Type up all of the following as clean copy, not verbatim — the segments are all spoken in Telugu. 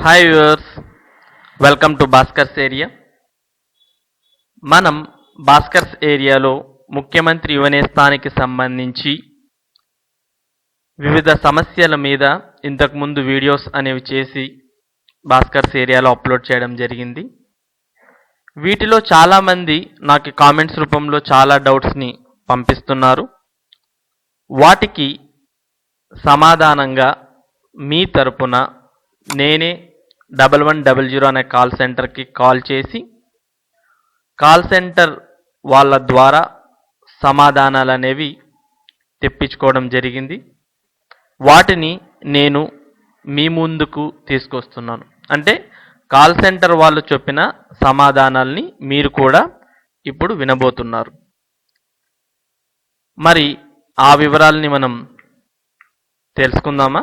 Hi viewers, welcome to Bhaskar's area. మనం భాస్కర్స్ ఏరియాలో ముఖ్యమంత్రి యువనేస్తానికి సంబంధించి వివిధ సమస్యల మీద ఇంతకుముందు వీడియోస్ అనేవి చేసి భాస్కర్స్ ఏరియాలో అప్లోడ్ చేయడం జరిగింది. వీటిలో చాలామంది నాకు కామెంట్స్ రూపంలో చాలా డౌట్స్ని పంపిస్తున్నారు. వాటికి సమాధానంగా మీ తరపున నేనే 1100 అనే కాల్ సెంటర్కి కాల్ చేసి కాల్ సెంటర్ వాళ్ళ ద్వారా సమాధానాలు అనేవి తెప్పించుకోవడం జరిగింది. వాటిని నేను మీ ముందుకు తీసుకొస్తున్నాను. అంటే కాల్ సెంటర్ వాళ్ళు చెప్పిన సమాధానాల్ని మీరు కూడా ఇప్పుడు వినబోతున్నారు. మరి ఆ వివరాలని మనం తెలుసుకుందామా?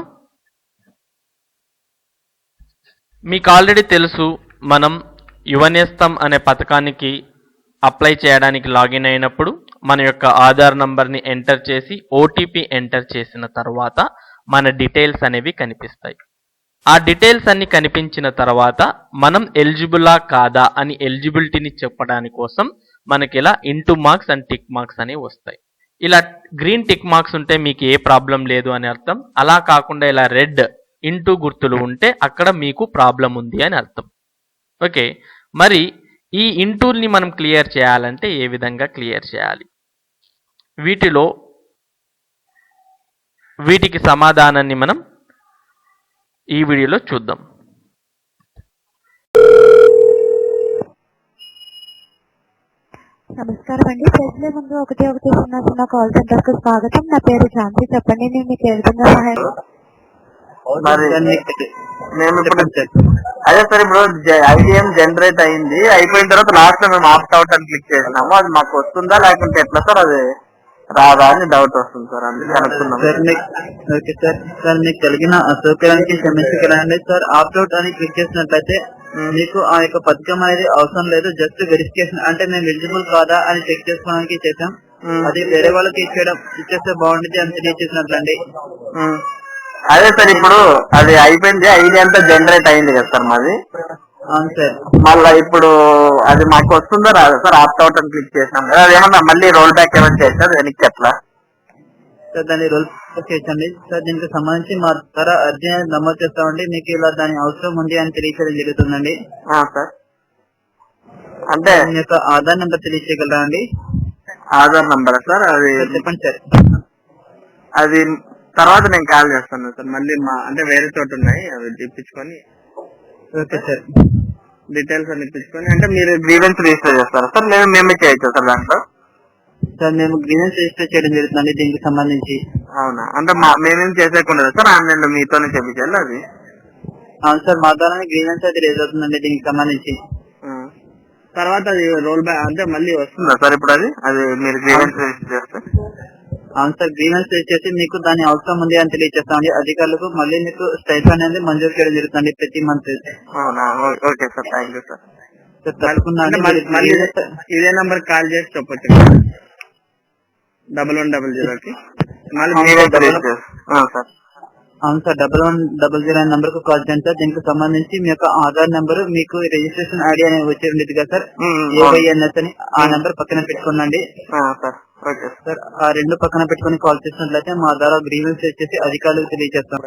మీకు ఆల్రెడీ తెలుసు, మనం యువనేస్తం అనే పథకానికి అప్లై చేయడానికి లాగిన్ అయినప్పుడు మన యొక్క ఆధార్ నంబర్ని ఎంటర్ చేసి ఓటీపీ ఎంటర్ చేసిన తర్వాత మన డీటెయిల్స్ అనేవి కనిపిస్తాయి. ఆ డీటెయిల్స్ అన్ని కనిపించిన తర్వాత మనం ఎలిజిబులా కాదా అని ఎలిజిబిలిటీని చెప్పడానికి కోసం మనకి ఇలా into marks and tick marks అనేవి వస్తాయి. ఇలా గ్రీన్ టిక్ మార్క్స్ ఉంటే మీకు ఏ ప్రాబ్లం లేదు అని అర్థం. అలా కాకుండా ఇలా రెడ్ ఇంటూ గుర్తులు ఉంటే అక్కడ మీకు ప్రాబ్లం ఉంది అని అర్థం. ఓకే, మరి ఈ ఇంటూల్ని మనం క్లియర్ చేయాలంటే ఏ విధంగా క్లియర్ చేయాలి? వీటికి సమాధానాన్ని మనం ఈ వీడియోలో చూద్దాం. నమస్కారం అండి. ప్రజల ముందు 1100 కాల్ సెంటర్ కు స్వాగతం. నా పేరు శాంతి. చెప్పండి, నేను మీకు ఏ విధంగా సహాయం? మరి మేము ఇప్పుడు అదే సార్, ఇప్పుడు ఐడిఎం జనరేట్ అయింది, అయిపోయిన తర్వాత లాస్ట్ లో మేము ఆప్ట్ అవుట్ అని క్లిక్ చేసినాము. అది మాకు వస్తుందా లేకుంటే ఎట్లా సార్? అది రాదా అని డౌట్ వస్తుంది సార్, అందుకే కనుక్కున్నాం. Okay sir. సార్ మీకు కలిగిన అసౌకర్యానికి క్షమించగలండి సార్. ఆప్ట్ అవుట్ అని క్లిక్ చేసినట్లయితే మీకు ఆ యొక్క పథకం అనేది అవసరం లేదు. జస్ట్ వెరిఫికేషన్ అంటే మేము ఎలిజిబుల్ కాదా అని చెక్ చేసుకోవడానికి చేసాం. అది వేరే వాళ్ళకి ఇచ్చేస్తే బాగుంటుంది అని తెలియజేసినట్లండి. అదే సార్, ఇప్పుడు అది అయిపోయింది, ఐడి అంతా జనరేట్ అయింది కదా సార్ మాది. అవును సార్. మళ్ళా ఇప్పుడు అది మాకు వస్తుందా రాదా సార్? ఆప్ట్ అవుట్ అని క్లిక్ చేసినాం కదా, అది ఏమన్నా మళ్ళీ రోల్ బ్యాక్ ఏమైనా చేస్తారు వెనక్కి ఎట్లా సార్? దాన్ని రోల్ చేయండి సార్. దీనికి సంబంధించి మా ద్వారా అర్జీ నమోదు చేస్తామండి. మీకు ఇలా దాని అవసరం ఉంది అని తెలియచేయడం జరుగుతుందండి. సార్, అంటే మీ యొక్క ఆధార్ నెంబర్ తెలియచేయగలరా అండి? Aadhaar number sir? అది చెప్పండి సార్. అది తర్వాత నేను కాల్ చేస్తాను సార్. మళ్ళీ అంటే వేరే చోట ఉన్నాయి, అవి ఇప్పించుకొని. Okay sir. డీటెయిల్స్ అన్ని ఇప్పించుకొని, అంటే మీరు గ్రీవెన్స్ రిజిస్టర్ చేస్తారా సార్? లేదా మేమే చేయొచ్చు సార్ దాంట్లో? సార్, మేము గ్రీవెన్స్ రిజిస్టర్ చేయడం జరుగుతుందండి దీనికి సంబంధించి. అవునా? అంటే మేమేం చేసేయకుండా సార్, ఆన్లైన్ లో మీతోనే చేయించాలి అది? అవును సార్, మా ద్వారా గ్రీవెన్స్ అయితే రేజ్ అవుతుందండి దీనికి సంబంధించి. తర్వాత అది రోల్ బ్యాక్ అంటే మళ్ళీ వస్తుందా సార్ ఇప్పుడు? అది మీరు గ్రీవెన్స్ రిజిస్టర్ చేస్తే? అవును సార్, గ్రీవెన్స్ రేజ్ చేసి మీకు దాని అవసరం ఉంది అని తెలియజేస్తామండి అధికారులకు. మళ్ళీ మీకు స్టైఫండ్ అనేది మంజూరు చేయడం జరుగుతుంది ప్రతి మంత్. అవునా? Okay sir, thank you sir. మళ్ళీ ఇదే నంబర్ కాల్ చేసి చెప్పొచ్చు 1100కి. సార్ అవును సార్, 1100 అనే నంబర్ కు కాల్ చేయండి సార్. దీనికి సంబంధించి మీ యొక్క ఆధార్ నెంబర్, మీకు రిజిస్ట్రేషన్ ఐడి అనేది వచ్చి ఉండేది కదా సార్, ఏవైఎన్ఎస్ అని. ఆ నెంబర్ పక్కన పెట్టుకోండి సార్. ఆ రెండు పక్కన పెట్టుకుని కాల్ చేసినట్లయితే మా ద్వారా గ్రీవెన్స్ చేసి అధికారులకు తెలియజేస్తాం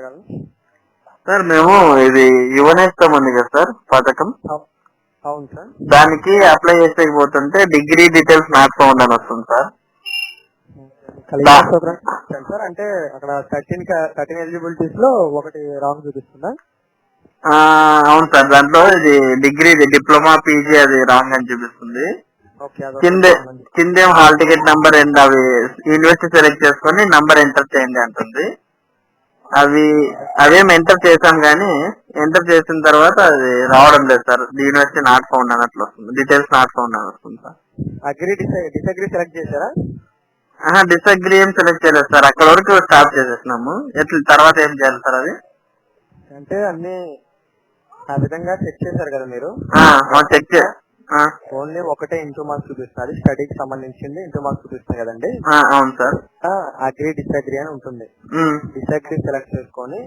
సార్. మేము ఇది యువనేస్తం ఉంది కదా సార్ పథకం, అవును సార్, దానికి అప్లై చేసేకపోతుంటే డిగ్రీ డీటెయిల్స్ నాట్ ఫౌండ్ అని వస్తుంది సార్. సార్ అంటే అక్కడ 13 ఎలిజిబిలిటీస్ లో ఒకటి రాంగ్ చూపిస్తుందా? అవును సార్, దాంట్లో ఇది డిగ్రీ డిప్లొమా పీజీ అది రాంగ్ అని చూపిస్తుంది. కిందేం హాల్ టికెట్ నంబర్ అండ్ అవి యూనివర్సిటీ సెలెక్ట్ చేసుకుని నంబర్ ఎంటర్ చేయండి అంటుంది. అవేం ఎంటర్ చేసాం కానీ ఎంటర్ చేసిన తర్వాత అది రావడం లేదు సార్. యూనివర్సిటీ నాట్ ఫౌండ్ అని అట్లా వస్తుంది, డీటెయిల్స్ నాట్ ఫౌండ్ అని వస్తుంది సార్. డిసగ్రీ సెలెక్ట్ చేశారా? డిసగ్రీ ఏం సెలెక్ట్ చేయలేదు సార్, అక్కడ వరకు స్టాప్ చేసేసినాము. ఎట్లా తర్వాత ఏం చేయాలి సార్? అది అంటే అన్ని ఆ విధంగా చెక్ చేశారు కదా మీరు? ఓన్లీ ఒకటే ఇంటూ మార్క్స్ చూపిస్తుంది. స్టడీకి సంబంధించింది ఇంటూ మార్క్స్ చూపిస్తుంది కదండి. అవును సార్. అగ్రి డిసగ్రీ అని ఉంటుంది. డిసగ్రీ సెలెక్ట్ చేసుకొని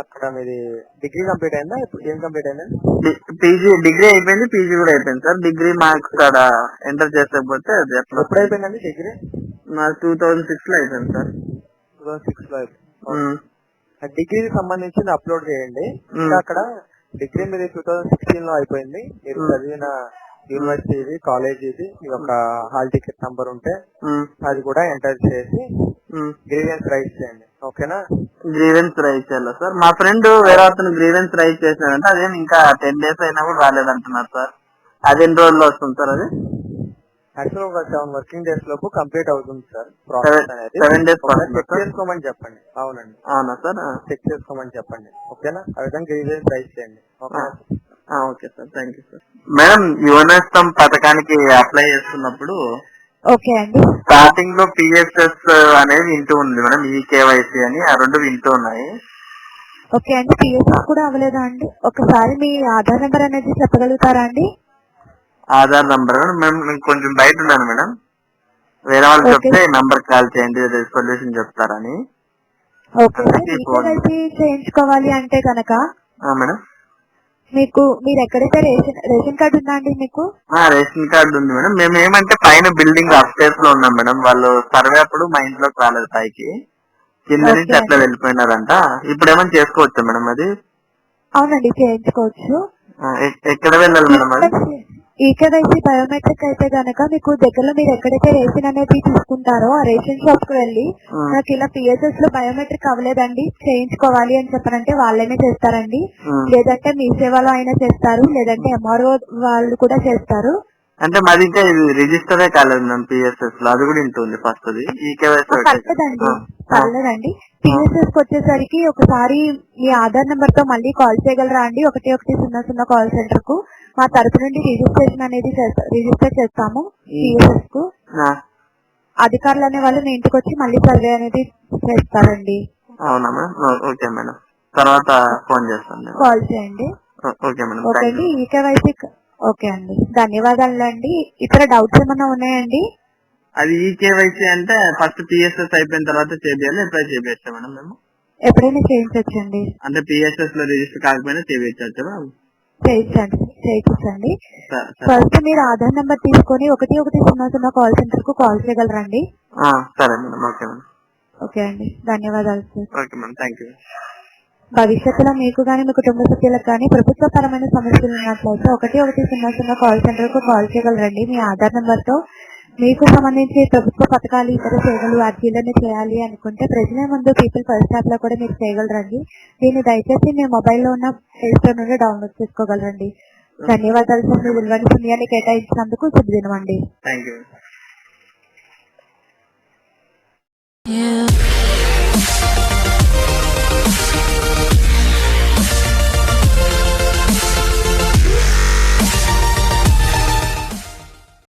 అక్కడ మీది డిగ్రీ కంప్లీట్ అయిందా? ఇప్పుడు ఏం కంప్లీట్ అయిందా? పీజీ డిగ్రీ అయిపోయింది, పీజీ కూడా అయిపోయింది సార్. డిగ్రీ మార్క్స్ కాడ ఎంటర్ చేసేకపోతే అది ఎప్పుడు అయిపోయిందండి డిగ్రీ? 2006 లో అయిపోయింది సార్. 2006 లో అయిపోయింది. డిగ్రీకి సంబంధించింది అప్లోడ్ చేయండి. ఇంకా అక్కడ డిగ్రీ మీద 2016 లో అయిపోయింది. మీరు చదివిన యూనివర్సిటీ ఇది, కాలేజ్ ఇది, ఒక హాల్ టికెట్ నంబర్ ఉంటే అది కూడా ఎంటర్ చేసి గ్రీవెన్స్ రైట్ చేయండి. ఓకేనా? గ్రీవెన్స్ రైట్ చేయాలి సార్. మా ఫ్రెండ్ వేరే అతను గ్రీవెన్స్ రైట్ చేసినాడంటే అదేం ఇంకా 10 days అయినా కూడా రాలేదంటున్నారు సార్. అది ఎన్ని రోజుల్లో వస్తుంది సార్? అది యాక్చువల్ ఒక 7 వర్కింగ్ డేస్ లోపు కంప్లీట్ అవుతుంది సార్. ప్రాసెస్ అనేది 7 days చెక్ చేసుకోమని చెప్పండి. అవునండి. అవునా సార్? చెక్ చేసుకోమని చెప్పండి. ఓకేనా? ఆ విధంగా గ్రీవెన్స్ రైట్ చేయండి. Okay sir, thank you sir. Madam, Yuvanestham పథకానికి అప్లై చేస్తున్నప్పుడు ఓకే అండి. స్టార్టింగ్ లో పిఎస్ఎస్ అనేది వింటూ ఉంది మేడం, ఈ కేవైసీ అని, ఆ రెండు వింటూ ఉన్నాయి. ఓకే అండి. పిఎస్ఎస్ కూడా అవ్వలేదా అండి? ఒకసారి మీ ఆధార్ నెంబర్ అనేది చెప్పగలుగుతారా అండి? ఆధార్ నంబర్ నేను కొంచెం బయట ఉన్నాను మేడం, వేరే వాళ్ళు చెప్తే నంబర్ కాల్ చేయండి సొల్యూషన్ చెప్తారని. Okay sir. కేవైసీ చేయించుకోవాలి అంటే కనుక మేడం మీరు ఎక్కడైతే రేషన్ కార్డు ఉందా అండి మీకు? రేషన్ కార్డు ఉంది మేడం. మేము ఏమంటే పైన బిల్డింగ్ అప్స్టేర్స్ లో ఉన్నాం మేడం. వాళ్ళు సర్వే అప్పుడు మా ఇంట్లోకి రాలేదు, పైకి కింద నుంచి అట్లా వెళ్ళిపోయినారంట. ఇప్పుడు ఏమైనా చేసుకోవచ్చా మేడం అది? అవునండి, చేయించుకోవచ్చు. ఎక్కడ వెళ్ళాలి మేడం అది? ఈకేవైసీ బయోమెట్రిక్ అయితే గనక మీకు దగ్గరలో మీరు ఎక్కడైతే రేషన్ అనేది తీసుకుంటారో ఆ రేషన్ షాప్ కు వెళ్ళి నాకు ఇలా పిఎస్ఎస్ లో బయోమెట్రిక్ అవ్వలేదండి, చేయించుకోవాలి అని చెప్పారంటే వాళ్ళనే చేస్తారండి. లేదంటే మీ సేవలో అయినా చేస్తారు, లేదంటే ఎంఆర్ఓ వాళ్ళు కూడా చేస్తారు. అంటే మాది ఇంకా ఇది రిజిస్టరే కాలేదు మ్యామ్ పిఎస్ఎస్ లో, అది కూడా ఉంటుంది ఫస్ట్. అది పర్లేదండి. పిఎస్ఎస్ కి వచ్చేసరికి ఒకసారి మీ ఆధార్ నెంబర్ తో మళ్ళీ కాల్ చేయగలరా అండి? 1100 కాల్ సెంటర్ కు మా తరపు నుండి రిజిస్ట్రేషన్ అనేది రిజిస్టర్ చేస్తాము. పిఎస్ఎస్ కు అధికారులు అనే వాళ్ళు మీ ఇంటికి వచ్చి మళ్ళీ సర్వే అనేది చేస్తారండి. అవునా మేడం? ఓకే మేడం, తర్వాత ఫోన్ చేస్తాను, కాల్ చేయండి. Okay madam. ఓకే అండి. ఈకేవైసీ ఓకే అండి, ధన్యవాదాలు అండి. ఇతర డౌట్స్ ఏమన్నా ఉన్నాయండి? అది ఈకేవైసీ అంటే ఫస్ట్ పిఎస్ఎస్ అయిపోయిన తర్వాత చేయాలి, ఎప్పుడైనా చేయించా మేడం? మేము ఎప్పుడైనా చేయించండి. అంటే పిఎస్ఎస్ లో రిజిస్టర్ కాకపోయినా చేయించచ్చు మేడం? చేయించండి. ఫస్ట్ మీరు ఆధార్ నెంబర్ తీసుకొని 1100 కాల్ సెంటర్ కు కాల్ చేయగలరండి. సరే మేడం. Okay madam. ఓకే అండి, ధన్యవాదాలు sir. Okay madam, thank you. భవిష్యత్తులో మీకు కానీ మీ కుటుంబ సభ్యులకు కానీ ప్రభుత్వ పరమైన సమస్యలు ఉన్నట్లయితే 1100 కాల్ సెంటర్ కు కాల్ చేయగలరండి. మీ ఆధార్ నెంబర్ తో మీకు సంబంధించి ప్రభుత్వ పథకాలు, ఇతర సేవలు, అర్జీలను చేయాలి అనుకుంటే ప్రజల ముందు పీపుల్ ఫస్ట్ యాప్ లో కూడా మీరు చేయగలరండి. దీన్ని దయచేసి మీ మొబైల్లో ఉన్న ప్లే స్టోర్ నుండి డౌన్లోడ్ చేసుకోగలరండి. ధన్యవాదాలు సార్, మీ విలువైన సమయాన్ని కేటాయించినందుకు. శుభదినం అండి. Thank you.